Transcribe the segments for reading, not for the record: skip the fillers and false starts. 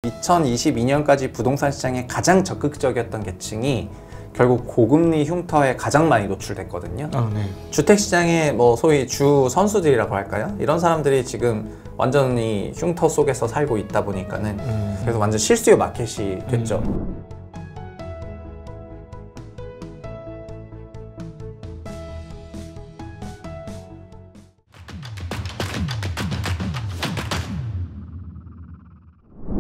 2022년까지 부동산 시장에 가장 적극적이었던 계층이 결국 고금리 흉터에 가장 많이 노출됐거든요. 네. 주택시장의 뭐 소위 주 선수들이라고 할까요? 이런 사람들이 지금 완전히 흉터 속에서 살고 있다 보니까는 그래서 완전 실수요 마켓이 됐죠.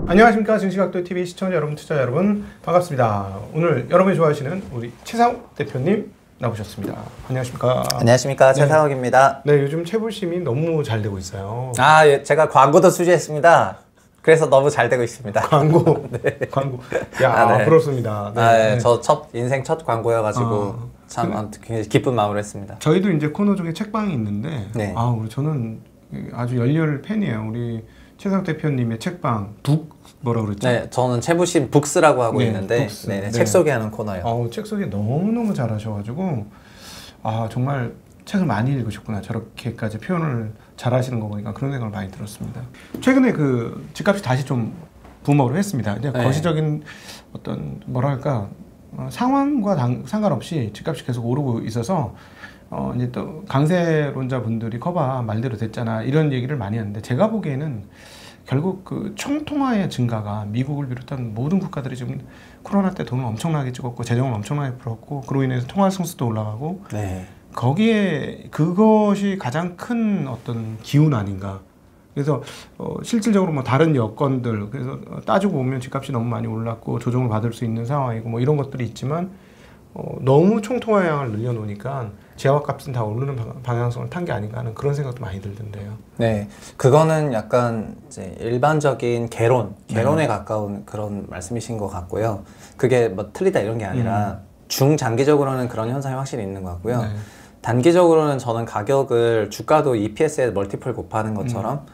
안녕하십니까. 증시각도TV 시청자 여러분, 투자자 여러분, 반갑습니다. 오늘 여러분이 좋아하시는 우리 최상욱 대표님 나오셨습니다. 안녕하십니까. 안녕하십니까. 최상욱입니다. 네, 요즘 채불심이 너무 잘 되고 있어요. 예, 제가 광고도 수주했습니다. 그래서 너무 잘 되고 있습니다. 광고? 네. 광고. 야, 네. 부럽습니다. 네. 네. 저 인생 첫 광고여가지고 참 굉장히 기쁜 마음으로 했습니다. 저희도 이제 코너 중에 책방이 있는데, 네. 저는 아주 열렬 팬이에요. 우리 최상욱 대표님의 책방, 뭐라 그랬죠? 네, 저는 채부심 북스라고 하고 있는데 북스. 네. 책 소개하는 코너요. 책 소개 너무너무 잘하셔가지고 정말 책을 많이 읽으셨구나. 저렇게까지 표현을 잘하시는 거 보니까 그런 생각을 많이 들었습니다. 최근에 그 집값이 다시 좀 붐업을 했습니다. 이제 네. 거시적인 어떤 뭐랄까 상황과 상관없이 집값이 계속 오르고 있어서 이제 또 강세론자 분들이 거봐 말대로 됐잖아 이런 얘기를 많이 하는데, 제가 보기에는 결국 그 총통화의 증가가 미국을 비롯한 모든 국가들이 지금 코로나 때 돈을 엄청나게 찍었고 재정을 엄청나게 풀었고 그로 인해서 통화 승수도 올라가고 네. 거기에 그것이 가장 큰 어떤 기운 아닌가. 그래서 실질적으로 뭐 다른 여건들, 그래서 따지고 보면 집값이 너무 많이 올랐고 조정을 받을 수 있는 상황이고 뭐 이런 것들이 있지만 너무 총통화 양을 늘려놓으니까 재화값은 다 오르는 방향성을 탄 게 아닌가 하는 그런 생각도 많이 들던데요. 네, 그거는 약간 이제 일반적인 개론에 가까운 그런 말씀이신 것 같고요. 그게 뭐 틀리다 이런 게 아니라 중장기적으로는 그런 현상이 확실히 있는 것 같고요. 네. 단기적으로는 저는 가격을 주가도 EPS에 멀티플 곱하는 것처럼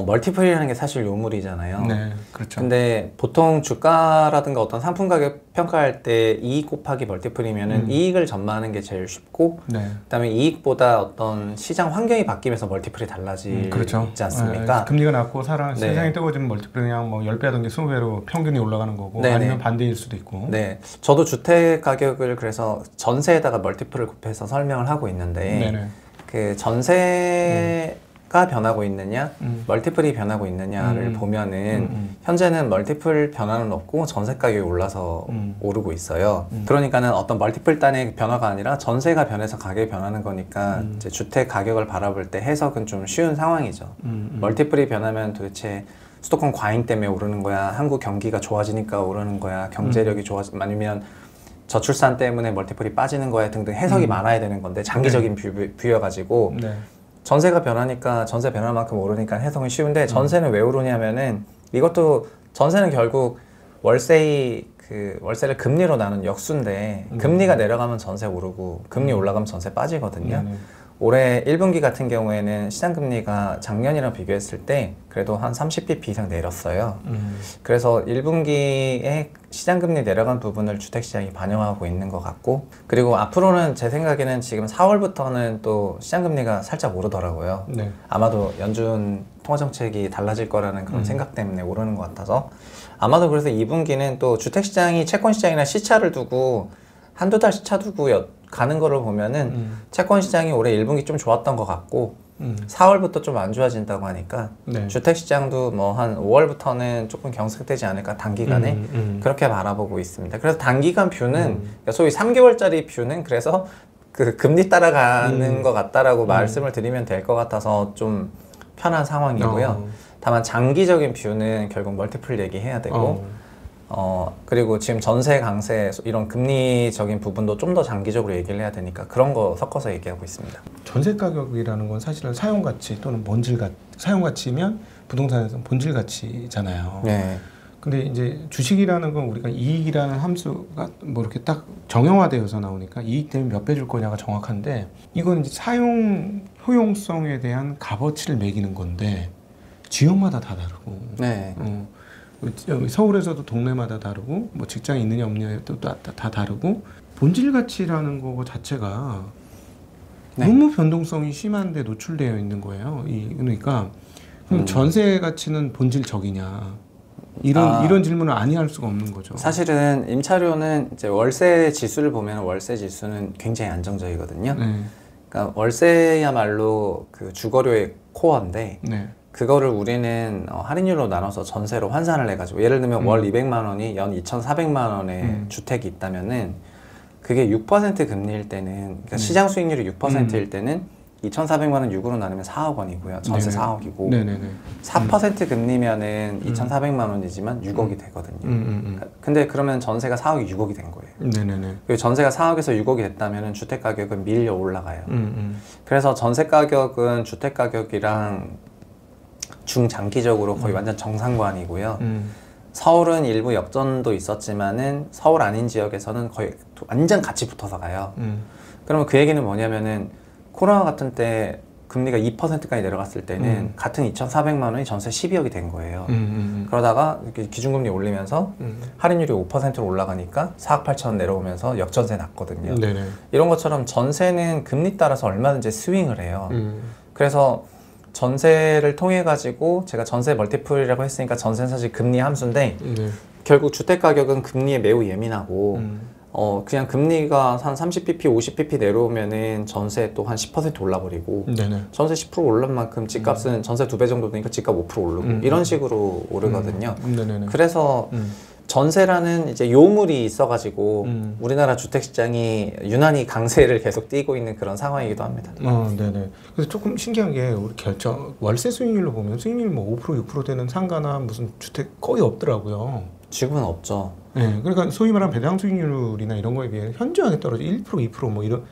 멀티플이라는 게 사실 요물이잖아요. 네, 그렇죠. 근데 보통 주가라든가 어떤 상품 가격 평가할 때 이익 곱하기 멀티플이면은 이익을 전망하는 게 제일 쉽고, 네. 그다음에 이익보다 어떤 시장 환경이 바뀌면서 멀티플이 달라지지 그렇죠. 않습니까? 금리가 낮고 네. 세상이 뜨거워지면 멀티플이 그냥 뭐 10배 하던 게 20배로 평균이 올라가는 거고, 네네. 아니면 반대일 수도 있고. 네, 저도 주택 가격을 그래서 전세에다가 멀티플을 곱해서 설명을 하고 있는데, 네네. 그 전세가 변하고 있느냐, 멀티플이 변하고 있느냐를 보면은 현재는 멀티플 변화는 없고 전세 가격이 올라서 오르고 있어요. 그러니까는 어떤 멀티플 단의 변화가 아니라 전세가 변해서 가격이 변하는 거니까 이제 주택 가격을 바라볼 때 해석은 좀 쉬운 상황이죠. 멀티플이 변하면 도대체 수도권 과잉 때문에 오르는 거야, 한국 경기가 좋아지니까 오르는 거야, 경제력이 아니면 저출산 때문에 멀티플이 빠지는 거야 등등 해석이 많아야 되는 건데, 장기적인 뷰여가지고 네. 전세가 변하니까 전세 변화만큼 오르니까 해석은 쉬운데, 전세는 왜 오르냐면은 이것도 전세는 결국 월세를 금리로 나눈 역수인데, 금리가 내려가면 전세 오르고 금리 올라가면 전세 빠지거든요. 올해 1분기 같은 경우에는 시장금리가 작년이랑 비교했을 때 그래도 한 30bp 이상 내렸어요. 그래서 1분기에 시장금리 내려간 부분을 주택시장이 반영하고 있는 것 같고, 그리고 앞으로는 제 생각에는 지금 4월부터는 또 시장금리가 살짝 오르더라고요. 네. 아마도 연준 통화정책이 달라질 거라는 그런 생각 때문에 오르는 것 같아서, 아마도 그래서 2분기는 또 주택시장이 채권시장이나 시차를 두고 한두 달 시차 두고 가는 거를 보면은 채권시장이 올해 1분기 좀 좋았던 것 같고 4월부터 좀 안 좋아진다고 하니까 네. 주택시장도 뭐 한 5월부터는 조금 경색되지 않을까, 단기간에 그렇게 바라보고 있습니다. 그래서 단기간 뷰는 그러니까 소위 3개월짜리 뷰는 그래서 그 금리 따라가는 것 같다라고 말씀을 드리면 될 것 같아서 좀 편한 상황이고요. 다만 장기적인 뷰는 결국 멀티플 얘기해야 되고 그리고 지금 전세 강세 이런 금리적인 부분도 좀 더 장기적으로 얘기를 해야 되니까 그런 거 섞어서 얘기하고 있습니다. 전세 가격이라는 건 사실은 사용가치 또는 사용가치면 부동산에서는 본질가치잖아요. 네. 근데 이제 주식이라는 건 우리가 이익이라는 함수가 뭐 이렇게 딱 정형화되어서 나오니까 이익 되면 몇 배 줄 거냐가 정확한데, 이건 이제 사용 효용성에 대한 값어치를 매기는 건데 지역마다 다 다르고, 네. 서울에서도 동네마다 다르고, 뭐 직장이 있느냐 없느냐도 다 다르고, 본질 가치라는 거 자체가 너무 변동성이 심한데 노출되어 있는 거예요. 그러니까 그럼 전세 가치는 본질적이냐? 이런 질문을 아니할 수가 없는 거죠. 사실은 임차료는 이제 월세 지수를 보면 월세 지수는 굉장히 안정적이거든요. 네. 그러니까 월세야말로 그 주거료의 코어인데 네. 그거를 우리는 할인율로 나눠서 전세로 환산을 해가지고 예를 들면 월 200만 원이 연 2,400만 원의 주택이 있다면은 그게 6% 금리일 때는 그러니까 시장 수익률이 6%일 때는 2,400만 원 6으로 나누면 4억 원이고요. 전세 네네. 4억이고 네네네. 4% 금리면은 2,400만 원이지만 6억이 되거든요. 근데 그러면 전세가 4억이 6억이 된 거예요. 네네네. 그리고 전세가 4억에서 6억이 됐다면은 주택 가격은 밀려 올라가요. 그래서 전세 가격은 주택 가격이랑 중장기적으로 거의 완전 정상관이고요. 서울은 일부 역전도 있었지만은 서울 아닌 지역에서는 거의 완전 같이 붙어서 가요. 그러면 그 얘기는 뭐냐면은 코로나 같은 때 금리가 2%까지 내려갔을 때는 같은 2,400만 원이 전세 12억이 된 거예요. 그러다가 이렇게 기준금리 올리면서 할인율이 5%로 올라가니까 4억 8천 내려오면서 역전세 났거든요. 네네. 이런 것처럼 전세는 금리 따라서 얼마든지 스윙을 해요. 그래서 전세를 통해 가지고 제가 전세 멀티플이라고 했으니까 전세는 사실 금리 함수인데 네. 결국 주택 가격은 금리에 매우 예민하고 그냥 금리가 한 30bp, 50bp 내려오면은 전세 또 한 10% 올라버리고 네네. 전세 10% 오른 만큼 집값은 전세 2배 정도 되니까 집값 5% 오르고 이런 식으로 오르거든요. 네네네. 그래서 전세라는 이제 요물이 있어가지고 우리나라 주택 시장이 유난히 강세를 계속 띠고 있는 그런 상황이기도 합니다. 네네. 그래서 조금 신기한 게 우리 월세 수익률로 보면 수익률 뭐 5%, 6% 되는 상가나 무슨 주택 거의 없더라고요. 지금은 없죠. 네, 그러니까 소위 말하는 배당 수익률이나 이런 거에 비해 현저하게 떨어져 1%, 2% 뭐 이런.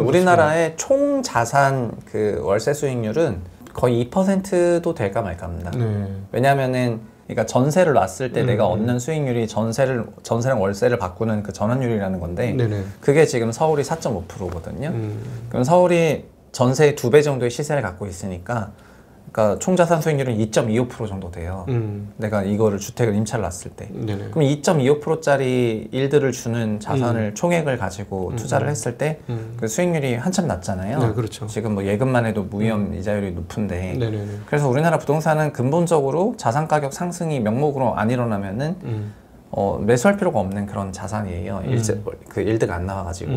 우리나라의 총 자산 그 월세 수익률은 거의 2%도 될까 말까합니다. 네. 왜냐하면은 그러니까 전세를 놨을 때 내가 얻는 수익률이 전세랑 월세를 바꾸는 그 전환율이라는 건데 네네. 그게 지금 서울이 4.5%거든요. 그럼 서울이 전세의 2배 정도의 시세를 갖고 있으니까 그러니까 총자산 수익률은 2.25% 정도 돼요. 내가 이거를 주택을 임차를 놨을 때. 네네. 그럼 2.25%짜리 일들을 주는 자산을 총액을 가지고 투자를 했을 때 그 수익률이 한참 낮잖아요. 네, 그렇죠. 지금 뭐 예금만 해도 무위험 이자율이 높은데. 네네네. 그래서 우리나라 부동산은 근본적으로 자산 가격 상승이 명목으로 안 일어나면은 매수할 필요가 없는 그런 자산이에요. 그 일드가 안 나와가지고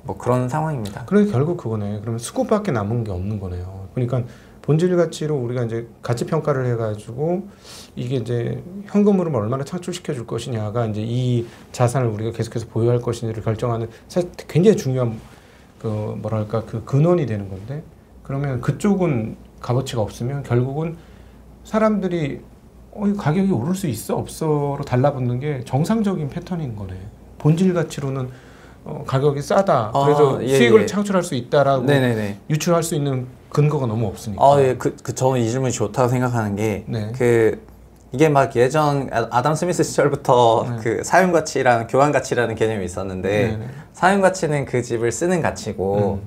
뭐 그런 상황입니다. 그러니까 결국 그거네. 그러면 수급밖에 남은 게 없는 거네요. 그러니까 본질 가치로 우리가 이제 가치 평가를 해가지고 이게 이제 현금으로 얼마나 창출시켜 줄 것이냐가 이제 이 자산을 우리가 계속해서 보유할 것인지를 결정하는 사실 굉장히 중요한 그 뭐랄까 그 근원이 되는 건데 그러면 그쪽은 값어치가 없으면 결국은 사람들이 이 가격이 오를 수 있어 없어로 달라붙는 게 정상적인 패턴인 거네. 본질 가치로는 가격이 싸다. 그래서 수익을 창출할 수 있다라고 네네네. 유추할 수 있는 근거가 너무 없으니까. 예, 저는 이 질문이 좋다고 생각하는 게, 네. 이게 막 예전 아담 스미스 시절부터 그 사용 가치랑 교환 가치라는 개념이 있었는데, 사용 가치는 그 집을 쓰는 가치고,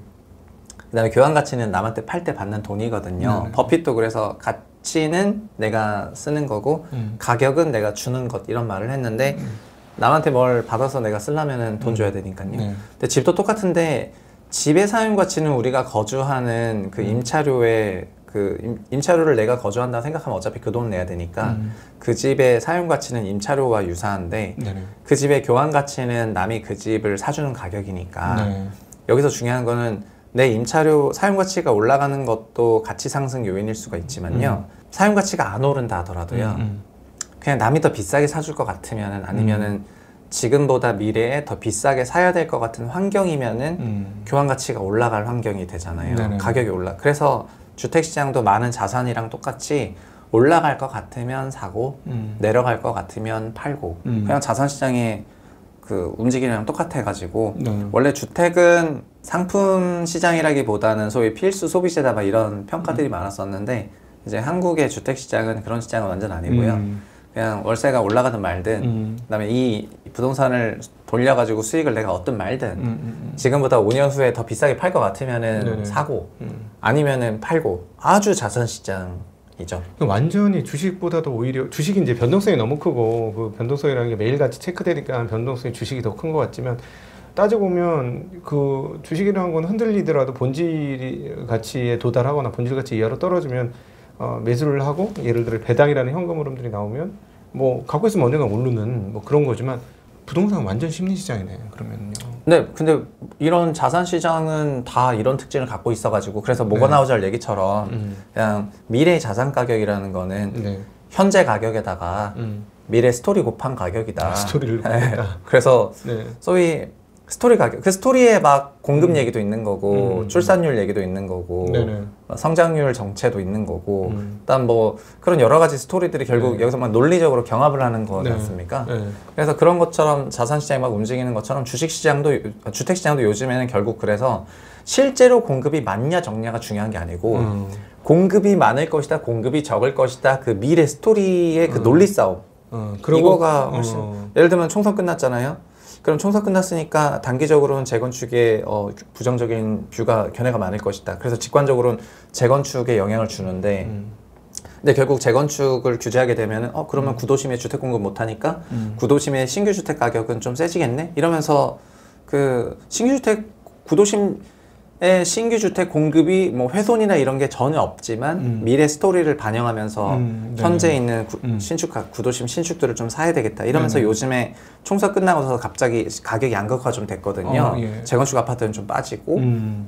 그다음에 교환 가치는 남한테 팔 때 받는 돈이거든요. 버핏도 그래서 가치는 내가 쓰는 거고, 가격은 내가 주는 것 이런 말을 했는데, 남한테 뭘 받아서 내가 쓰려면은 돈 줘야 되니까요. 근데 집도 똑같은데 집의 사용 가치는 우리가 거주하는 그 임차료에 임차료를 내가 거주한다 생각하면 어차피 그 돈 내야 되니까 그 집의 사용 가치는 임차료와 유사한데 그 집의 교환 가치는 남이 그 집을 사주는 가격이니까 여기서 중요한 거는 내 임차료 사용 가치가 올라가는 것도 가치 상승 요인일 수가 있지만요. 사용 가치가 안 오른다 하더라도요. 그냥 남이 더 비싸게 사줄 것 같으면은 아니면은 지금보다 미래에 더 비싸게 사야 될 것 같은 환경이면은 교환 가치가 올라갈 환경이 되잖아요. 가격이 그래서 주택 시장도 많은 자산이랑 똑같이 올라갈 것 같으면 사고 내려갈 것 같으면 팔고 그냥 자산 시장의 그 움직임이랑 똑같아 가지고 원래 주택은 상품 시장이라기보다는 소위 필수 소비재다 막 이런 평가들이 많았었는데 이제 한국의 주택 시장은 그런 시장은 완전 아니고요. 그냥 월세가 올라가든 말든 그다음에 이 부동산을 돌려가지고 수익을 내가 얻든 말든 지금보다 5년 후에 더 비싸게 팔 것 같으면은 사고 아니면은 팔고 아주 자선 시장이죠. 완전히 주식보다도 오히려 주식이 이제 변동성이 너무 크고 그 변동성이라는 게 매일같이 체크되니까 변동성이 주식이 더 큰 것 같지만 따지고 보면 그 주식이라는 건 흔들리더라도 본질 가치에 도달하거나 본질 가치 이하로 떨어지면 매수를 하고 예를 들어 배당이라는 현금 흐름들이 나오면 뭐 갖고 있으면 언젠가 오르는 뭐 그런 거지만 부동산은 완전 심리시장이네 그러면요. 네, 근데 이런 자산 시장은 다 이런 특징을 갖고 있어가지고 그래서 모건하우절 얘기처럼 그냥 미래 자산 가격이라는 거는 현재 가격에다가 미래 스토리 곱한 가격이다. 스토리를 곱했다. 그래서 소위 스토리 가격, 그 스토리에 막 공급 얘기도 있는 거고 출산율 얘기도 있는 거고 성장률 정체도 있는 거고 일단 뭐 그런 여러 가지 스토리들이 결국 여기서 막 논리적으로 경합을 하는 거지 않습니까? 그래서 그런 것처럼 자산시장이 막 움직이는 것처럼 주식시장도 주택시장도 요즘에는 결국 그래서 실제로 공급이 많냐 적냐가 중요한 게 아니고 공급이 많을 것이다 공급이 적을 것이다 그 미래 스토리의 그 논리 싸움 이거가 훨씬 예를 들면 총선 끝났잖아요. 그럼 총선 끝났으니까 단기적으로는 재건축에 부정적인 뷰가 견해가 많을 것이다. 그래서 직관적으로는 재건축에 영향을 주는데 근데 결국 재건축을 규제하게 되면 그러면 구도심에 주택 공급 못하니까 구도심의 신규 주택 가격은 좀 세지겠네? 이러면서 그 신규 주택 구도심의 신규 주택 공급이 뭐 훼손이나 이런 게 전혀 없지만 미래 스토리를 반영하면서 현재 있는 신축 구도심 신축들을 좀 사야 되겠다 이러면서 요즘에 총선 끝나고서 갑자기 가격이 양극화가 좀 됐거든요. 재건축 아파트는 좀 빠지고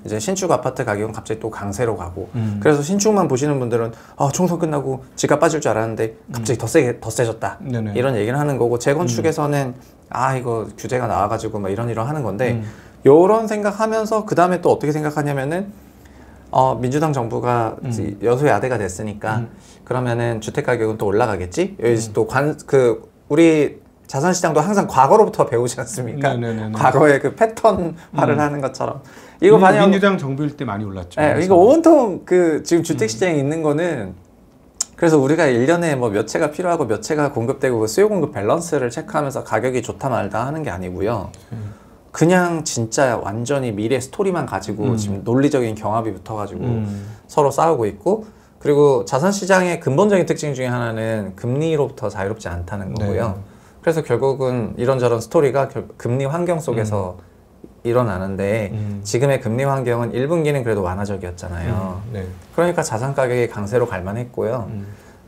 이제 신축 아파트 가격은 갑자기 또 강세로 가고 그래서 신축만 보시는 분들은 총선 끝나고 집값 빠질 줄 알았는데 갑자기 더 세졌다 이런 얘기를 하는 거고 재건축에서는 이거 규제가 나와가지고 막 이런 하는 건데 요런 생각하면서 그 다음에 또 어떻게 생각하냐면은 민주당 정부가 여소야대가 됐으니까 그러면은 주택 가격은 또 올라가겠지? 여기 또 우리 자산시장도 항상 과거로부터 배우지 않습니까? 과거의 그 패턴화를 하는 것처럼 이거 민주당 정부일 때 많이 올랐죠. 이거 온통 그 지금 주택시장에 있는 거는 그래서 우리가 1년에 뭐 몇 채가 필요하고 몇 채가 공급되고 그 수요 공급 밸런스를 체크하면서 가격이 좋다 말다 하는 게 아니고요. 그냥 진짜 완전히 미래 스토리만 가지고 지금 논리적인 경합이 붙어가지고 서로 싸우고 있고 그리고 자산시장의 근본적인 특징 중에 하나는 금리로부터 자유롭지 않다는 거고요. 그래서 결국은 이런저런 스토리가 금리 환경 속에서 일어나는데 지금의 금리 환경은 1분기는 그래도 완화적이었잖아요. 그러니까 자산 가격이 강세로 갈 만했고요.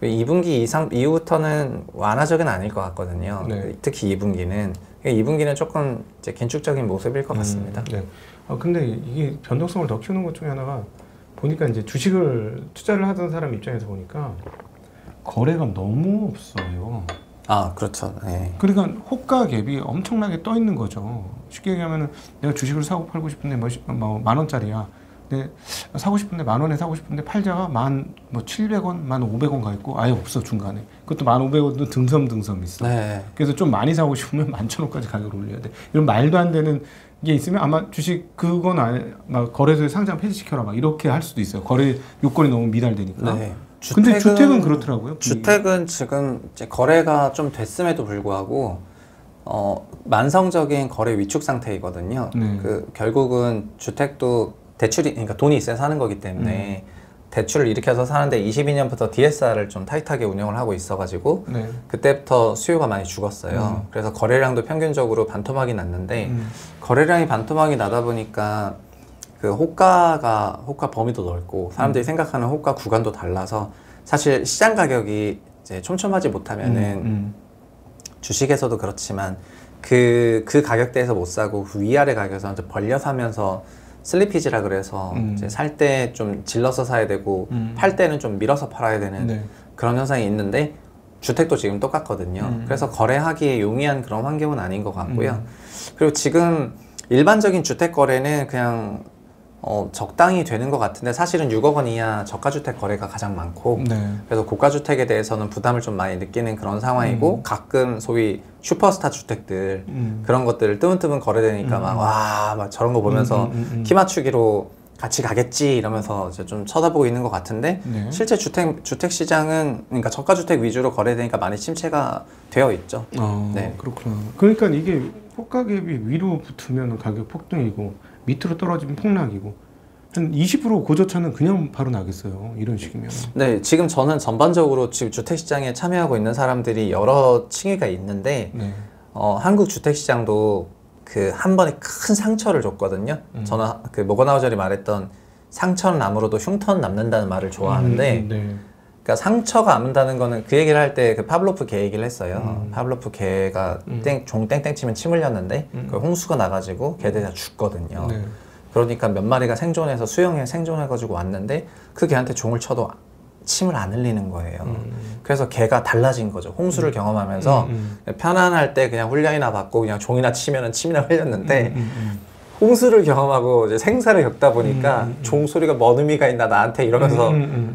2분기 이후부터는 완화적은 아닐 것 같거든요. 특히 2분기는 조금 이제 긴축적인 모습일 것 같습니다. 근데 이게 변동성을 더 키우는 것 중에 하나가 보니까 이제 주식을 투자를 하던 사람 입장에서 보니까 거래가 너무 없어요. 그렇죠. 그러니까 호가 갭이 엄청나게 떠 있는 거죠. 쉽게 얘기하면은 내가 주식을 사고 팔고 싶은데 뭐 10,000원짜리야. 근데 사고 싶은데 10,000원에 사고 싶은데 팔자가 700원, 1,500원 가 있고 아예 없어 중간에. 그것도 1,500원도 듬섬 있어. 그래서 좀 많이 사고 싶으면 11,000원까지 가격을 올려야 돼. 이런 말도 안 되는 게 있으면 아마 주식 그건 막 거래소에 상장 폐지시켜라 막 이렇게 할 수도 있어요. 거래 요건이 너무 미달되니까. 근데 주택은 그렇더라고요. 주택은 지금 이제 거래가 좀 됐음에도 불구하고 만성적인 거래 위축 상태이거든요. 그 결국은 주택도 그러니까 돈이 있어야 사는 거기 때문에 대출을 일으켜서 사는데 22년부터 DSR을 좀 타이트하게 운영을 하고 있어가지고 그때부터 수요가 많이 죽었어요. 그래서 거래량도 평균적으로 반토막이 났는데 거래량이 반토막이 나다 보니까 그 호가 범위도 넓고 사람들이 생각하는 호가 구간도 달라서 사실 시장 가격이 이제 촘촘하지 못하면은 주식에서도 그렇지만 그 가격대에서 못 사고 그 위아래 가격에서 이제 벌려 사면서 슬리피지라 그래서 이제 살 때 좀 질러서 사야 되고 팔 때는 좀 밀어서 팔아야 되는 그런 현상이 있는데 주택도 지금 똑같거든요. 그래서 거래하기에 용이한 그런 환경은 아닌 것 같고요. 그리고 지금 일반적인 주택 거래는 그냥 적당히 되는 것 같은데 사실은 6억 원 이하 저가주택 거래가 가장 많고 그래서 고가주택에 대해서는 부담을 좀 많이 느끼는 그런 상황이고 가끔 소위 슈퍼스타 주택들 그런 것들을 뜨문뜨문 거래되니까 막 저런 거 보면서 키 맞추기로 같이 가겠지 이러면서 이제 좀 쳐다보고 있는 것 같은데 실제 주택 시장은 그러니까 저가주택 위주로 거래되니까 많이 침체가 되어 있죠. 그렇구나. 그러니까 이게 호가 갭이 위로 붙으면 가격 폭등이고 밑으로 떨어지면 폭락이고 한 20% 고저차는 그냥 바로 나겠어요. 이런 식이면. 네, 지금 저는 전반적으로 지금 주택시장에 참여하고 있는 사람들이 여러 층위가 있는데 한국 주택시장도 그 한 번에 큰 상처를 줬거든요. 저는 그 모건하우절이 말했던 상처는 남으로도 흉터는 남는다는 말을 좋아하는데 그러니까 상처가 아문다는 거는 그 얘기를 할 때 그 파블로프 개 얘기를 했어요. 파블로프 개가 종 땡땡 치면 침 흘렸는데 그 홍수가 나가지고 개들이 다 죽거든요. 네. 그러니까 몇 마리가 생존해서 수영에 생존해가지고 왔는데 그 개한테 종을 쳐도 침을 안 흘리는 거예요. 그래서 개가 달라진 거죠. 홍수를 경험하면서 편안할 때 그냥 훈련이나 받고 그냥 종이나 치면은 침이나 흘렸는데 홍수를 경험하고 이제 생사를 겪다 보니까 종 소리가 뭔 의미가 있나 나한테 이러면서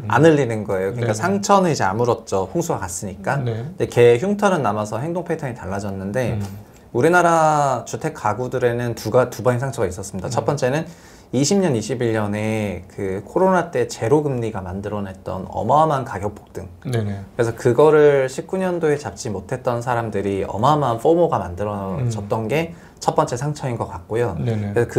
안 흘리는 거예요. 그러니까 네. 상처는 이제 아물었죠. 홍수가 갔으니까. 네. 근데 개의 흉터는 남아서 행동 패턴이 달라졌는데 우리나라 주택 가구들에는 두 번의 상처가 있었습니다. 첫 번째는 20년, 21년에 그 코로나 때 제로 금리가 만들어냈던 어마어마한 가격 폭등. 네네. 그래서 그거를 19년도에 잡지 못했던 사람들이 어마어마한 포모가 만들어졌던 게 첫 번째 상처인 것 같고요. 네네. 그래서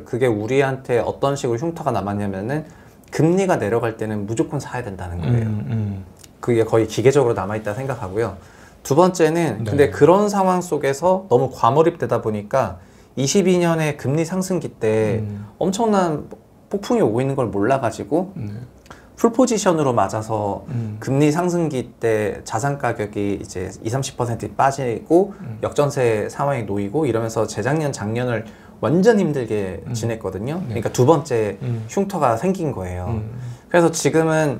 그게 우리한테 어떤 식으로 흉터가 남았냐면은 금리가 내려갈 때는 무조건 사야 된다는 거예요. 그게 거의 기계적으로 남아있다 생각하고요. 두 번째는 네. 근데 그런 상황 속에서 너무 과몰입되다 보니까 22년에 금리 상승기 때 엄청난 폭풍이 오고 있는 걸 몰라가지고 네. 풀포지션으로 맞아서 금리 상승기 때 자산 가격이 이제 20-30% 빠지고 역전세 상황에 놓이고 이러면서 재작년, 작년을 완전 힘들게 지냈거든요. 네. 그러니까 두 번째 흉터가 생긴 거예요. 그래서 지금은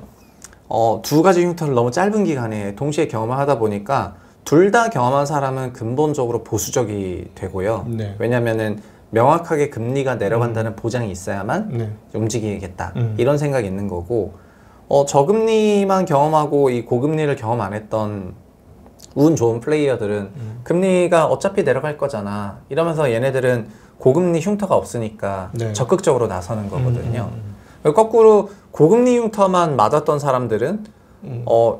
두 가지 흉터를 너무 짧은 기간에 동시에 경험을 하다 보니까 둘 다 경험한 사람은 근본적으로 보수적이 되고요. 네. 왜냐면은 명확하게 금리가 내려간다는 보장이 있어야만 네. 움직이겠다. 이런 생각이 있는 거고 저금리만 경험하고 이 고금리를 경험 안 했던 운 좋은 플레이어들은 금리가 어차피 내려갈 거잖아. 이러면서 얘네들은 고금리 흉터가 없으니까 네. 적극적으로 나서는 거거든요. 거꾸로 고금리 흉터만 맞았던 사람들은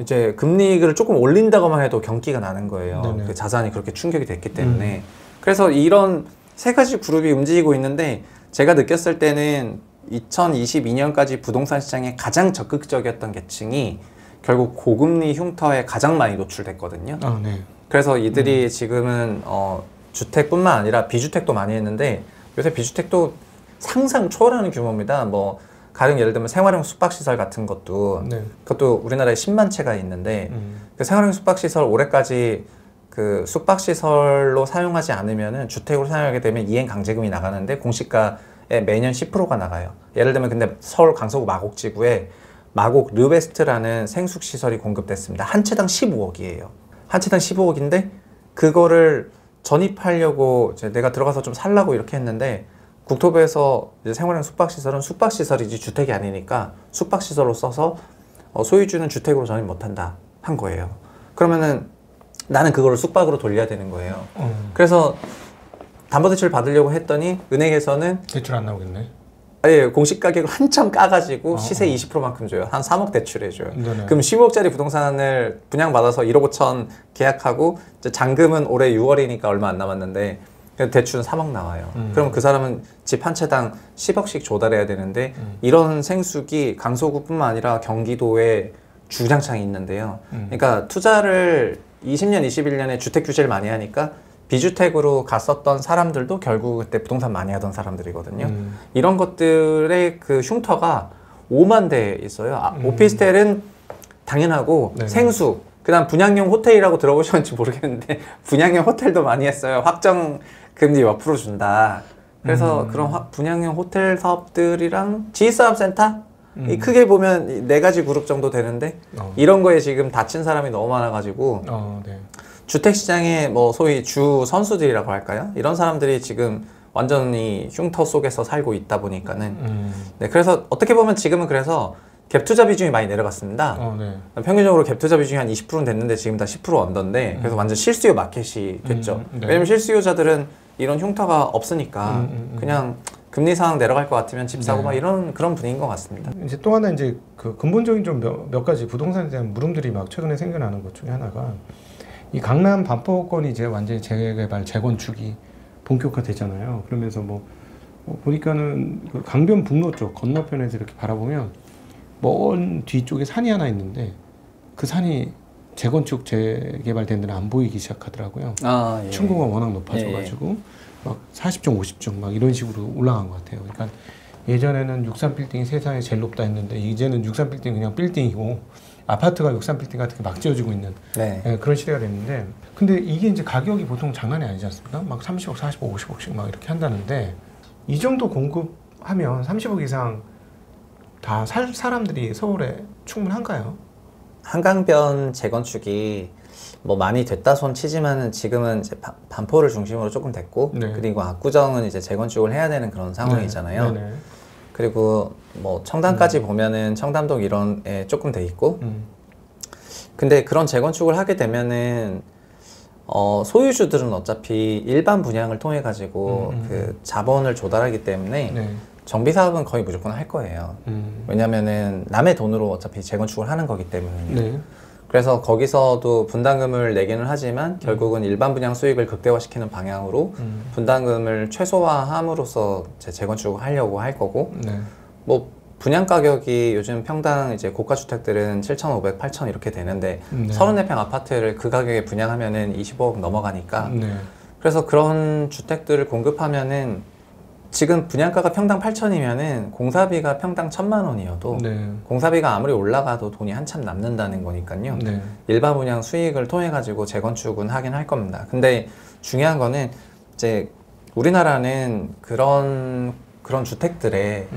이제 금리를 조금 올린다고만 해도 경기가 나는 거예요. 네네. 그 자산이 그렇게 충격이 됐기 때문에. 그래서 이런 세 가지 그룹이 움직이고 있는데 제가 느꼈을 때는 2022년까지 부동산 시장에 가장 적극적이었던 계층이 결국 고금리 흉터에 가장 많이 노출됐거든요. 아, 네. 그래서 이들이 지금은 주택뿐만 아니라 비주택도 많이 했는데 요새 비주택도 상상 초월하는 규모입니다. 뭐 가령 예를 들면 생활형 숙박시설 같은 것도 네. 그것도 우리나라에 10만 채가 있는데 그 생활형 숙박시설 올해까지 그 숙박시설로 사용하지 않으면은 주택으로 사용하게 되면 이행 강제금이 나가는데 공시가에 매년 10%가 나가요. 예를 들면 근데 서울 강서구 마곡지구에 마곡 르베스트라는 생숙시설이 공급됐습니다. 한 채당 15억이에요. 한 채당 15억인데 그거를 전입하려고 이제 내가 들어가서 좀 살라고 이렇게 했는데 국토부에서 이제 생활형 숙박시설은 숙박시설이지 주택이 아니니까 숙박시설로 써서 소유주는 주택으로 전입 못한다 한 거예요. 그러면은 나는 그거를 숙박으로 돌려야 되는 거예요. 그래서 담보대출 받으려고 했더니 은행에서는 대출 안 나오겠네. 아예 공시 가격을 한참 까가지고 시세 20%만큼 줘요. 한 3억 대출해줘요. 네네. 그럼 15억짜리 부동산을 분양받아서 1억 5천 계약하고 이제 잔금은 올해 6월이니까 얼마 안 남았는데 대출은 3억 나와요. 그럼 그 사람은 집 한 채당 10억씩 조달해야 되는데 이런 생숙이 강서구뿐만 아니라 경기도에 주구장창 있는데요. 그러니까 투자를 20년, 21년에 주택 규제를 많이 하니까 비주택으로 갔었던 사람들도 결국 그때 부동산 많이 하던 사람들이거든요. 이런 것들의 그 흉터가 5만 대 있어요. 오피스텔은 당연하고 네네. 생수, 그다음 분양형 호텔이라고 들어보셨는지 모르겠는데 분양형 호텔도 많이 했어요. 확정 금리 몇 프로 준다. 그래서 그런 분양형 호텔 사업들이랑 지식사업센터 이 크게 보면 이 네 가지 그룹 정도 되는데 이런 거에 지금 다친 사람이 너무 많아가지고 네. 주택시장의 뭐 소위 주 선수들이라고 할까요? 이런 사람들이 지금 완전히 흉터 속에서 살고 있다 보니까는 네, 그래서 어떻게 보면 지금은 그래서 갭 투자 비중이 많이 내려갔습니다. 네. 평균적으로 갭 투자 비중이 한 20%는 됐는데 지금 다 10% 언더인데 그래서 완전 실수요 마켓이 됐죠. 네. 왜냐면 실수요자들은 이런 흉터가 없으니까 그냥 금리 상황 내려갈 것 같으면 집 사고 네. 막 이런 그런 분위기인 것 같습니다. 이제 또 하나 이제 그 근본적인 좀 몇 가지 부동산에 대한 물음들이 막 최근에 생겨나는 것 중에 하나가 이 강남 반포권이 이제 완전히 재개발 재건축이 본격화되잖아요. 그러면서 뭐 보니까는 그 강변북로 쪽 건너편에서 이렇게 바라보면 먼 뒤쪽에 산이 하나 있는데 그 산이 재건축 재개발된 데는 안 보이기 시작하더라고요. 아, 예. 층고가 워낙 높아져가지고 막 40층, 50층 막 이런 식으로 올라간 것 같아요. 그러니까 예전에는 63빌딩이 세상에 제일 높다 했는데 이제는 63빌딩 그냥 빌딩이고 아파트가 63빌딩 같은 게 막 지어지고 있는 네. 예, 그런 시대가 됐는데, 근데 이게 이제 가격이 보통 장난이 아니지 않습니까? 막 30억, 40억, 50억씩 막 이렇게 한다는데, 이 정도 공급하면 30억 이상 다 살 사람들이 서울에 충분한가요? 한강변 재건축이 뭐 많이 됐다 손 치지만은 지금은 이제 반포를 중심으로 조금 됐고, 네. 그리고 압구정은 이제 재건축을 해야 되는 그런 상황이잖아요. 네. 그리고 뭐 청담까지 보면은 청담동 이런에 조금 돼 있고, 근데 그런 재건축을 하게 되면은 소유주들은 어차피 일반 분양을 통해 가지고 그 자본을 조달하기 때문에 네. 정비 사업은 거의 무조건 할 거예요. 왜냐면은 남의 돈으로 어차피 재건축을 하는 거기 때문에. 네. 그래서 거기서도 분담금을 내기는 하지만 결국은 일반 분양 수익을 극대화시키는 방향으로 분담금을 최소화함으로써 재건축을 하려고 할 거고, 네. 뭐 분양 가격이 요즘 평당 이제 고가 주택들은 7,500, 8,000 이렇게 되는데 네. 34평 아파트를 그 가격에 분양하면은 25억 넘어가니까. 네. 그래서 그런 주택들을 공급하면은 지금 분양가가 평당 8,000이면은 공사비가 평당 1,000만 원이어도 네. 공사비가 아무리 올라가도 돈이 한참 남는다는 거니까요. 네. 일반 분양 수익을 통해 가지고 재건축은 하긴 할 겁니다. 근데 중요한 거는 이제 우리나라는 그런 주택들의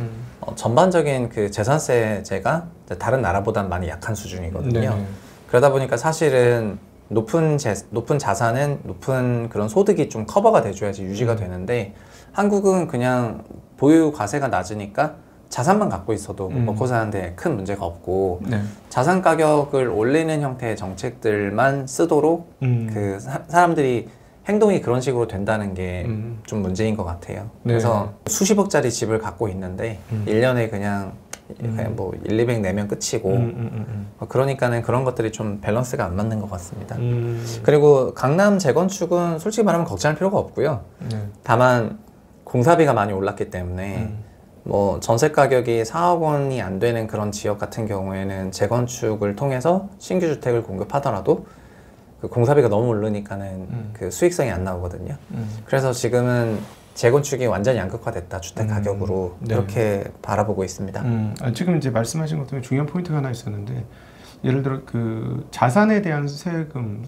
전반적인 그 재산세제가 다른 나라보단 많이 약한 수준이거든요. 네. 그러다 보니까 사실은 높은 자산은 높은 그런 소득이 좀 커버가 돼줘야지 유지가 되는데, 한국은 그냥 보유 과세가 낮으니까 자산만 갖고 있어도 먹고 사는데 큰 문제가 없고, 네. 자산 가격을 올리는 형태의 정책들만 쓰도록 그 사람들이 행동이 그런 식으로 된다는 게 좀 문제인 것 같아요. 네. 그래서 수십억짜리 집을 갖고 있는데 1년에 그냥 뭐 1, 200 내면 끝이고, 그러니까는 그런 것들이 좀 밸런스가 안 맞는 것 같습니다. 그리고 강남 재건축은 솔직히 말하면 걱정할 필요가 없고요. 네. 다만 공사비가 많이 올랐기 때문에 뭐 전세 가격이 4억 원이 안 되는 그런 지역 같은 경우에는 재건축을 통해서 신규 주택을 공급하더라도 그 공사비가 너무 오르니까는 그 수익성이 안 나오거든요. 그래서 지금은 재건축이 완전히 양극화됐다, 주택 가격으로. 네. 그렇게 바라보고 있습니다. 지금 이제 말씀하신 것 중에 중요한 포인트가 하나 있었는데, 예를 들어 그 자산에 대한 세금,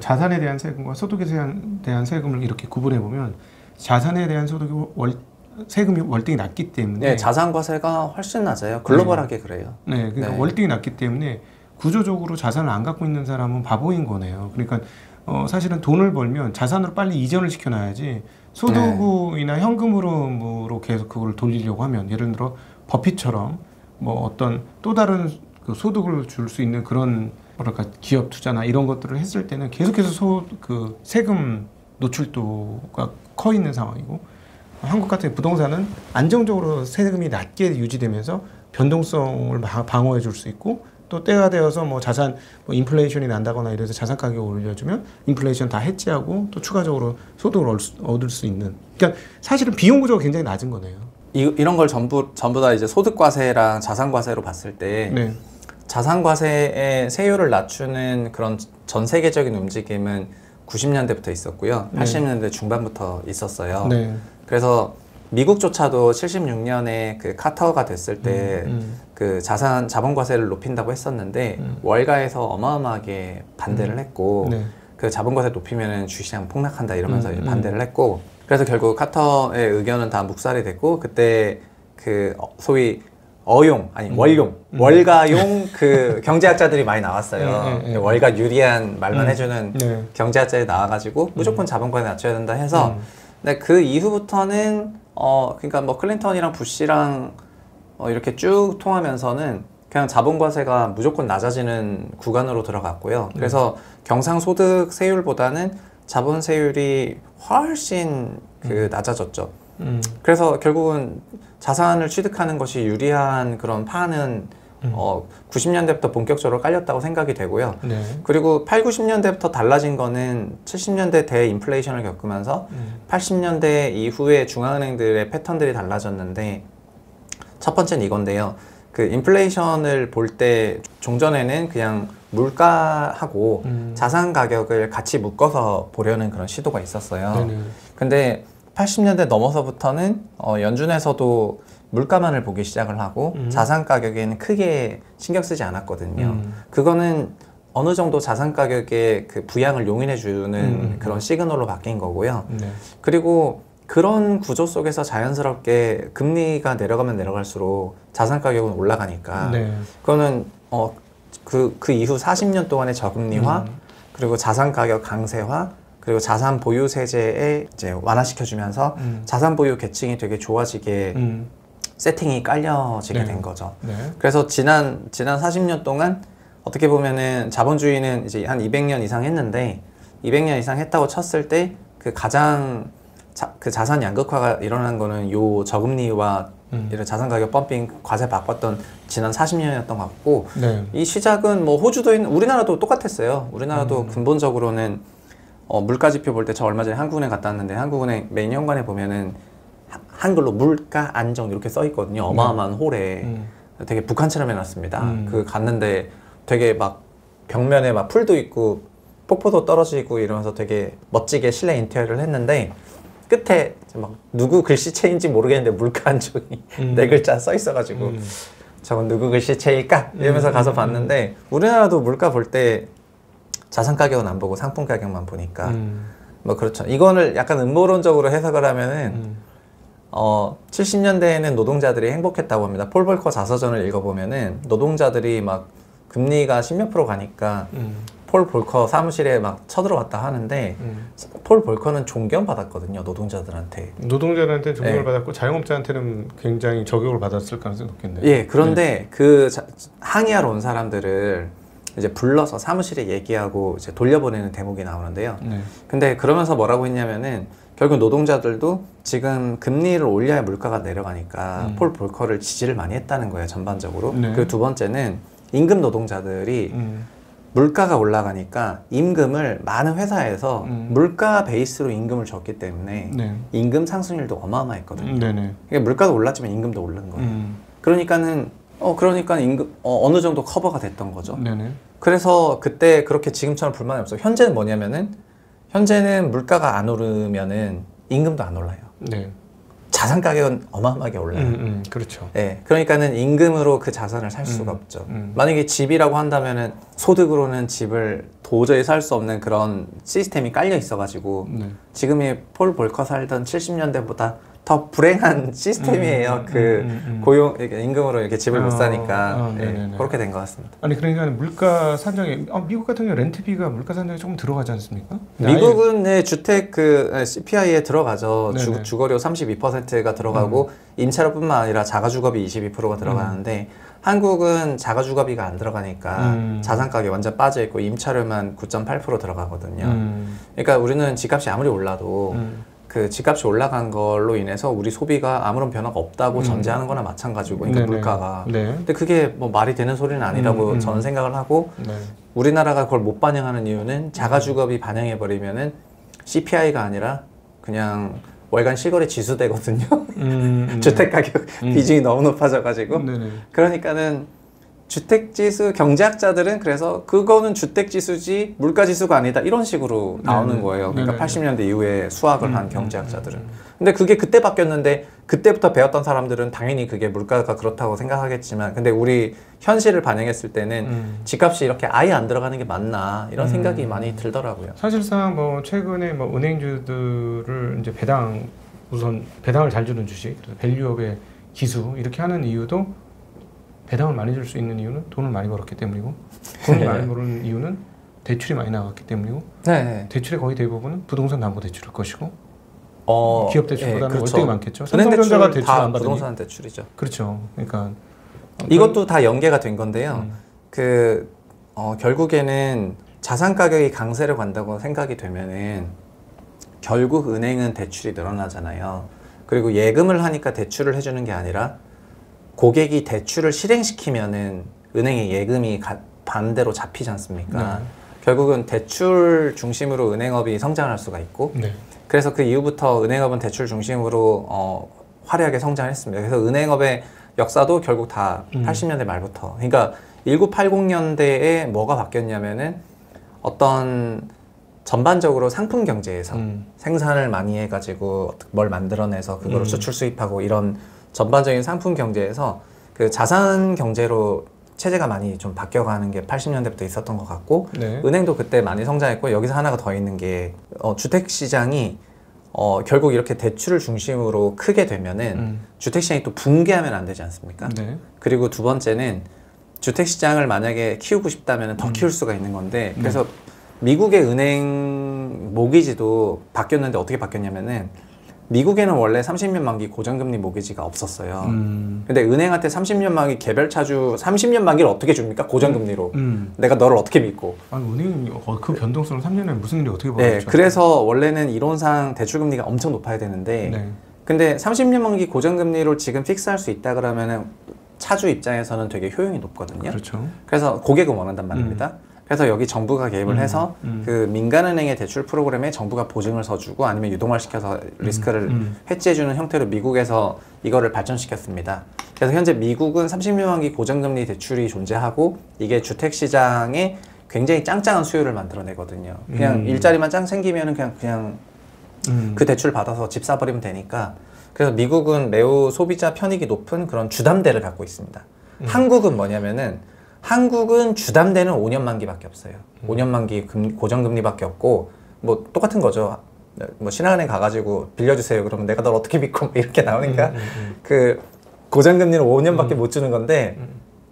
자산에 대한 세금과 소득에 대한 세금을 이렇게 구분해 보면, 자산에 대한 소득이 세금이 월등히 낮기 때문에, 네, 자산과세가 훨씬 낮아요. 글로벌하게 그래요. 네, 그러니까 네. 월등히 낮기 때문에 구조적으로 자산을 안 갖고 있는 사람은 바보인 거네요. 그러니까 사실은 돈을 벌면 자산으로 빨리 이전을 시켜놔야지, 소득이나 현금으로 계속 그걸 돌리려고 하면, 예를 들어 버핏처럼 뭐 어떤 또 다른 그 소득을 줄 수 있는 그런 뭐랄까 기업 투자나 이런 것들을 했을 때는 계속해서 그 세금 노출도가 커 있는 상황이고, 한국 같은 부동산은 안정적으로 세금이 낮게 유지되면서 변동성을 방어해 줄 수 있고, 또 때가 되어서 뭐 자산 인플레이션이 난다거나 이래서 자산 가격을 올려주면 인플레이션 다 해지하고 또 추가적으로 소득을 얻을 수 있는, 그러니까 사실은 비용 구조가 굉장히 낮은 거네요. 이런 걸 전부 다 이제 소득과세랑 자산과세로 봤을 때, 네. 자산과세의 세율을 낮추는 그런 전 세계적인 움직임은 90년대부터 있었고요. 80년대 중반부터 있었어요. 네. 그래서 미국조차도 76년에 그 카터가 됐을 때 그 자본과세를 높인다고 했었는데 월가에서 어마어마하게 반대를 했고, 네. 그 자본과세 높이면은 주식시장 폭락한다 이러면서 반대를 했고, 그래서 결국 카터의 의견은 다 묵살이 됐고, 그때 그 소위 월가용 그 경제학자들이 많이 나왔어요. 월가 유리한 말만 해주는 경제학자들이 나와가지고 무조건 자본과세 낮춰야 된다 해서, 근데 그 이후부터는 그러니까 뭐 클린턴이랑 부시랑 이렇게 쭉 통하면서는 그냥 자본과세가 무조건 낮아지는 구간으로 들어갔고요. 그래서 경상소득 세율보다는 자본세율이 훨씬 낮아졌죠. 그래서 결국은 자산을 취득하는 것이 유리한 그런 판은 90년대부터 본격적으로 깔렸다고 생각이 되고요. 네. 그리고 8, 90년대부터 달라진 거는 70년대 대인플레이션을 겪으면서 80년대 이후에 중앙은행들의 패턴들이 달라졌는데, 첫 번째는 이건데요. 그 인플레이션을 볼 때 종전에는 그냥 물가하고 자산 가격을 같이 묶어서 보려는 그런 시도가 있었어요. 네네. 근데 80년대 넘어서부터는 연준에서도 물가만을 보기 시작을 하고 자산 가격에는 크게 신경 쓰지 않았거든요. 그거는 어느 정도 자산 가격의 그 부양을 용인해 주는 그런 시그널로 바뀐 거고요. 네. 그리고 그런 구조 속에서 자연스럽게 금리가 내려가면 내려갈수록 자산 가격은 올라가니까 네. 그거는 그 이후 40년 동안의 저금리화 그리고 자산 가격 강세화 그리고 자산 보유 세제에 이제 완화시켜주면서 자산 보유 계층이 되게 좋아지게 세팅이 깔려지게 네. 된 거죠. 네. 그래서 지난 40년 동안 어떻게 보면은 자본주의는 이제 한 200년 이상 했는데 200년 이상 했다고 쳤을 때 그 가장 그 자산 양극화가 일어난 거는 요 저금리와 이런 자산 가격 펌핑 과세 바꿨던 지난 40년이었던 것 같고 네. 이 시작은 뭐 호주도 우리나라도 똑같았어요. 우리나라도 근본적으로는 물가지표 볼 때 저 얼마 전에 한국은행 갔다 왔는데 한국은행 메인 현관에 보면은 한글로 물가 안정 이렇게 써 있거든요. 어마어마한 홀에 되게 북한처럼 해놨습니다. 그 갔는데 되게 막 벽면에 막 풀도 있고 폭포도 떨어지고 이러면서 되게 멋지게 실내 인테리어를 했는데 끝에 막 누구 글씨체인지 모르겠는데 물가 안정이 네 글자 써 있어가지고 저건 누구 글씨체일까? 이러면서 가서 봤는데 우리나라도 물가 볼 때 자산 가격은 안 보고 상품 가격만 보니까 뭐 그렇죠. 이거를 약간 음모론적으로 해석을 하면은 70년대에는 노동자들이 행복했다고 합니다. 폴 볼커 자서전을 읽어보면은 노동자들이 막 금리가 10몇 프로 가니까 폴 볼커 사무실에 막 쳐들어왔다 하는데 폴 볼커는 존경받았거든요. 노동자들한테. 노동자들한테 존경을 네. 받았고 자영업자한테는 굉장히 저격을 받았을 가능성이 높겠네요. 예, 그런데 그 항의하러 온 사람들을 이제 불러서 사무실에 얘기하고 이제 돌려보내는 대목이 나오는데요. 네. 근데 그러면서 뭐라고 했냐면은 결국 노동자들도 지금 금리를 올려야 물가가 내려가니까 폴 볼커를 지지를 많이 했다는 거예요. 전반적으로. 네. 그 두 번째는 임금 노동자들이 물가가 올라가니까 임금을 많은 회사에서 물가 베이스로 임금을 줬기 때문에 네. 임금 상승률도 어마어마했거든요. 네네. 그러니까 물가가 올랐지만 임금도 오른 거예요. 그러니까 임금 어느 정도 커버가 됐던 거죠. 네네. 그래서 그때 그렇게 지금처럼 불만이 없어요. 현재는 뭐냐면은 현재는 물가가 안 오르면은 임금도 안 올라요. 네. 자산 가격은 어마어마하게 올라요. 그렇죠. 네, 그러니까는 임금으로 그 자산을 살 수가 없죠. 만약에 집이라고 한다면은 소득으로는 집을 도저히 살 수 없는 그런 시스템이 깔려 있어가지고 네. 지금의 폴 볼커 살던 70년대보다 더 불행한 시스템이에요. 고용 임금으로 이렇게 집을 못 사니까 그렇게 된 것 같습니다. 아니 그러니까 물가 산정에 미국 같은 경우 렌트비가 물가 산정에 조금 들어가지 않습니까? 미국은 네, 주택 그 CPI에 들어가죠. 네네. 주거료 32%가 들어가고 임차료뿐만 아니라 자가주거비 22%가 들어가는데 한국은 자가주거비가 안 들어가니까 자산가격이 완전 빠져 있고 임차료만 9.8% 들어가거든요. 그러니까 우리는 집값이 아무리 올라도 그 집값이 올라간 걸로 인해서 우리 소비가 아무런 변화가 없다고 전제하는 거나 마찬가지고 그러니까 네네. 물가가 네. 근데 그게 뭐 말이 되는 소리는 아니라고 저는 생각을 하고 네. 우리나라가 그걸 못 반영하는 이유는 자가주거비 반영해버리면은 CPI가 아니라 그냥 월간 실거래 지수되거든요. 주택가격 비중이 너무 높아져가지고 네네. 그러니까는 주택지수 경제학자들은 그래서 그거는 주택지수지 물가지수가 아니다 이런 식으로 나오는 거예요. 그러니까 80년대 이후에 수학을 한 경제학자들은. 근데 그게 그때 바뀌었는데 그때부터 배웠던 사람들은 당연히 그게 물가가 그렇다고 생각하겠지만 근데 우리 현실을 반영했을 때는 집값이 이렇게 아예 안 들어가는 게 맞나 이런 생각이 많이 들더라고요. 사실상 뭐 최근에 뭐 은행주들을 이제 우선 배당을 잘 주는 주식, 밸류업의 기수 이렇게 하는 이유도 배당을 많이 줄 수 있는 이유는 돈을 많이 벌었기 때문이고 돈을 많이 버는 이유는 대출이 많이 나갔기 때문이고 네. 대출의 거의 대부분은 부동산 담보 대출일 것이고 기업 대출보다는 그렇죠. 월등히 많겠죠. 은행 삼성전자가 대출 대출 안 다 받으니 부동산 대출이죠. 그렇죠. 그러니까 이것도 다 연계가 된 건데요. 결국에는 자산 가격이 강세를 간다고 생각이 되면은 결국 은행은 대출이 늘어나잖아요. 그리고 예금을 하니까 대출을 해주는 게 아니라 고객이 대출을 실행시키면은 은행의 예금이 반대로 잡히지 않습니까? 네. 결국은 대출 중심으로 은행업이 성장할 수가 있고 네. 그래서 그 이후부터 은행업은 대출 중심으로 화려하게 성장했습니다. 그래서 은행업의 역사도 결국 다 80년대 말부터 그러니까 1980년대에 뭐가 바뀌었냐면은 어떤 전반적으로 상품 경제에서 생산을 많이 해가지고 뭘 만들어내서 그거를 수출 수입하고 이런 전반적인 상품 경제에서 그 자산 경제로 체제가 많이 좀 바뀌어가는 게 80년대부터 있었던 것 같고 네. 은행도 그때 많이 성장했고 여기서 하나가 더 있는 게 주택시장이 결국 이렇게 대출을 중심으로 크게 되면은 주택시장이 또 붕괴하면 안 되지 않습니까? 네. 그리고 두 번째는 주택시장을 만약에 키우고 싶다면 더 키울 수가 있는 건데 그래서 미국의 은행 모기지도 바뀌었는데 어떻게 바뀌었냐면은 미국에는 원래 30년 만기 고정금리 모기지가 없었어요. 근데 은행한테 30년 만기 개별 차주 30년 만기를 어떻게 줍니까? 고정금리로. 내가 너를 어떻게 믿고. 아니 은행이 그 변동성을 3년에 무슨 일이 어떻게 벌어졌죠? 네, 그래서 원래는 이론상 대출금리가 엄청 높아야 되는데 네. 근데 30년 만기 고정금리로 지금 픽스할 수 있다 그러면은 차주 입장에서는 되게 효용이 높거든요. 그렇죠. 그래서 고객은 원한단 말입니다. 그래서 여기 정부가 개입을 해서 그 민간은행의 대출 프로그램에 정부가 보증을 서주고 아니면 유동화시켜서 리스크를 해지해주는 형태로 미국에서 이거를 발전시켰습니다. 그래서 현재 미국은 30년 만기 고정금리 대출이 존재하고 이게 주택시장에 굉장히 짱짱한 수요를 만들어내거든요. 그냥 일자리만 짱 생기면은 그냥 그 대출 받아서 집 사버리면 되니까. 그래서 미국은 매우 소비자 편익이 높은 그런 주담대를 갖고 있습니다. 한국은 뭐냐면은 한국은 주담대는 5년 만기밖에 없어요. 5년 만기 고정금리밖에 없고 뭐 똑같은 거죠. 뭐 신한은행 가가지고 빌려주세요. 그러면 내가 널 어떻게 믿고 이렇게 나오니까 그 고정금리는 5년밖에 못 주는 건데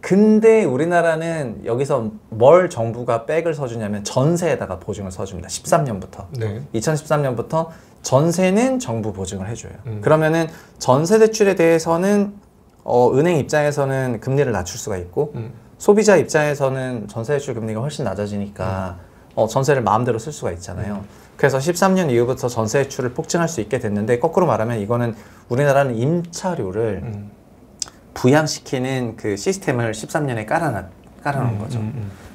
근데 우리나라는 여기서 뭘 정부가 백을 서주냐면 전세에다가 보증을 서줍니다. 13년부터. 네. 2013년부터 전세는 정부 보증을 해줘요. 그러면은 전세 대출에 대해서는 은행 입장에서는 금리를 낮출 수가 있고 소비자 입장에서는 전세 대출 금리가 훨씬 낮아지니까 전세를 마음대로 쓸 수가 있잖아요. 그래서 13년 이후부터 전세 대출을 폭증할 수 있게 됐는데 거꾸로 말하면 이거는 우리나라는 임차료를 부양시키는 그 시스템을 13년에 깔아놓은 거죠.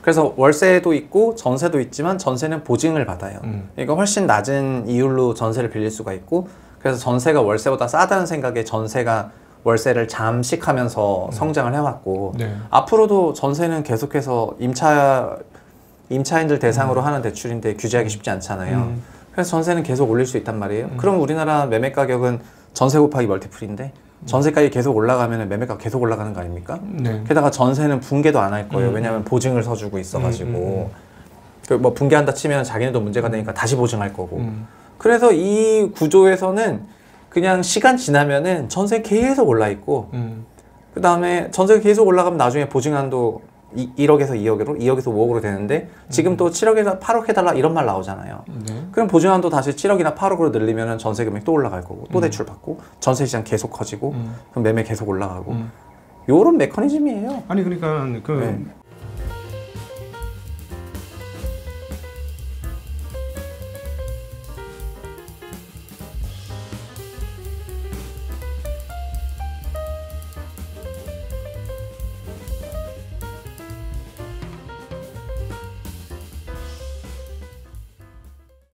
그래서 월세도 있고 전세도 있지만 전세는 보증을 받아요. 그러니까 훨씬 낮은 이율로 전세를 빌릴 수가 있고 그래서 전세가 월세보다 싸다는 생각에 전세가 월세를 잠식하면서 성장을 해왔고 네. 앞으로도 전세는 계속해서 임차인들 대상으로 하는 대출인데 규제하기 쉽지 않잖아요. 그래서 전세는 계속 올릴 수 있단 말이에요. 그럼 우리나라 매매 가격은 전세 곱하기 멀티플인데 전세 가격이 계속 올라가면 매매가 계속 올라가는 거 아닙니까? 네. 게다가 전세는 붕괴도 안 할 거예요. 왜냐하면 보증을 서주고 있어가지고 그 뭐 붕괴한다 치면 자기네도 문제가 되니까 다시 보증할 거고. 그래서 이 구조에서는 그냥 시간 지나면은 전세 계속 올라 있고 그 다음에 전세가 계속 올라가면 나중에 보증한도 1억에서 2억으로 2억에서 5억으로 되는데 지금 또 7억에서 8억 해달라 이런 말 나오잖아요. 네. 그럼 보증한도 다시 7억이나 8억으로 늘리면은 전세 금액 또 올라갈 거고 또 대출 받고 전세 시장 계속 커지고 그럼 매매 계속 올라가고 요런 메커니즘이에요. 아니 그러니까 그 네.